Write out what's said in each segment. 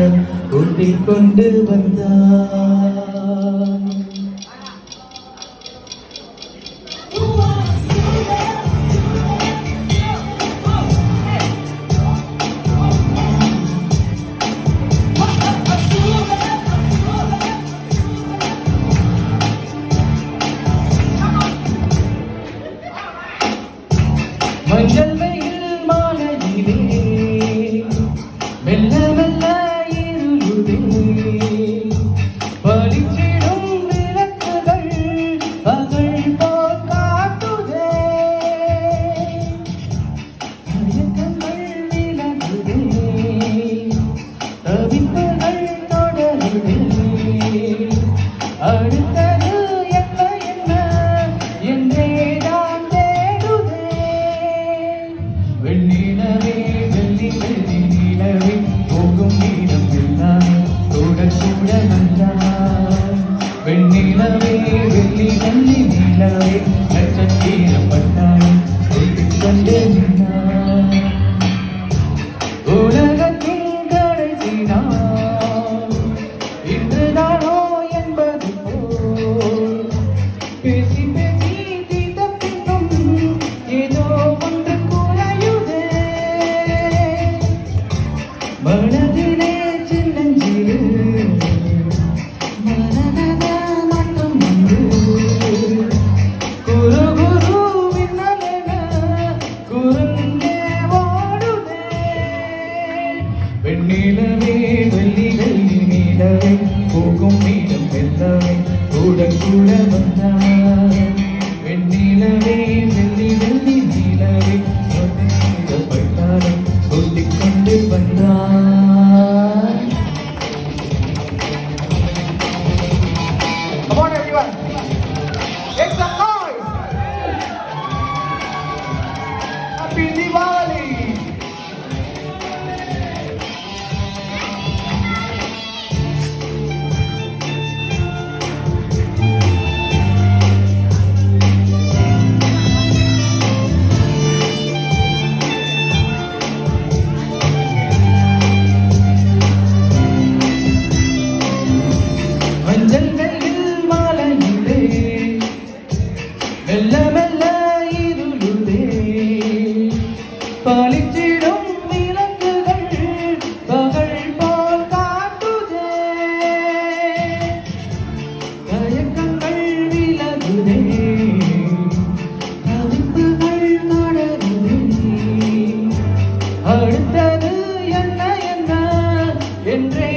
பட்டாளம் கூட்டிக் கொண்டு வந்தார். மஞ்சள் வெயில் மாலையிலே மெல்ல மெல்ல இருளுதே பளிச்சிடும் விளக்குகள் பகல் போல் காட்டுதே மயக்கங்கள் விலகுதே தவிப்புகள் தொடருதே அடுத்தது என்ன என்ன என்றே வெண்ணிலவே வெள்ளி வெள்ளி நிலவே போகும் நீளம் எல்லாமே கூட கூட வந்தார். வெண்ணிலவே வெள்ளி வெள்ளி நிலவே நட்சத்திரம் பட்டாளம் கூட்டிக் கொண்டு நின்றார். உலகத்தின் கடைசி நாள் இன்றுதானோ என்பது போல் பேசி பேசி தீர்த்தப்பின்னும் ஏதோ மனதிலே சின்னஞ்சிறு மனநக மட்டும் குரு குரு விண்ணலென குறுங்கே ஓடுதே. வெண்ணிலவே வெள்ளி வெள்ளி நீலவே போகும் நீளம் வெள்ளவே கூட கூட வந்தார். வெண்ணிலவே வெள்ளி வெள்ளி நீலவே பட்டாளம் கூட்டிக் கொண்டு வந்தார். Come on everyone, make some noise. Happy Diwali. மஞ்சள் வெயில் மாலையிலே மெல்ல மெல்ல இருளுதே பளிச்சிடும் விளக்குகள் பகல் போல் காட்டுதே தயக்கங்கள் விலகுதே தவிப்புகள் தொடருதே அடுத்தது என்ன என்ன என்றே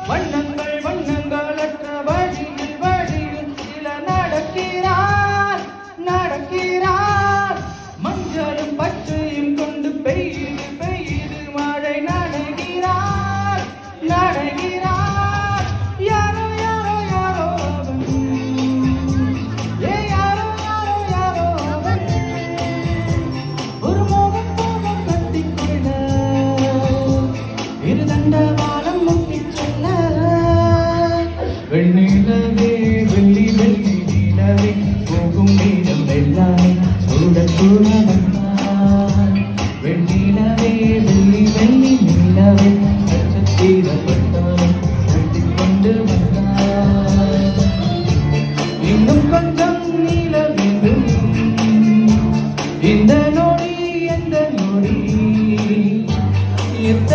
வண்ணங்கள் வண்ணங்களற்ற வழியில் வழியில் சில நடக்கிறார் நடக்கிறார் மஞ்சளும் பச்சையும் கொண்டு பெய்து பெய்து மழை நனைகிறார் நனைகிறார் யாரோ யாரோ யாரோ அவன் ஏ யாரோ யாரோ யாரோ அவன் ஒரு மோகம் மோகம் கட்டிக்கொள்ள இரு தண்டவாளம் முக்கிச் சொல்ல வெண்ணிலவே வெள்ளி வெள்ளி நிலவே போகும் நீளம் எல்லாமே கூட கூட வந்தார். வெண்ணிலவே வெள்ளி வெள்ளி நிலவே நட்சத்திரம் பட்டாளம் கூட்டிக் கொண்டு வந்தார். இன்னும் கொஞ்சம் நீல வேண்டும் இந்த நொடி எந்த நொடி எந்த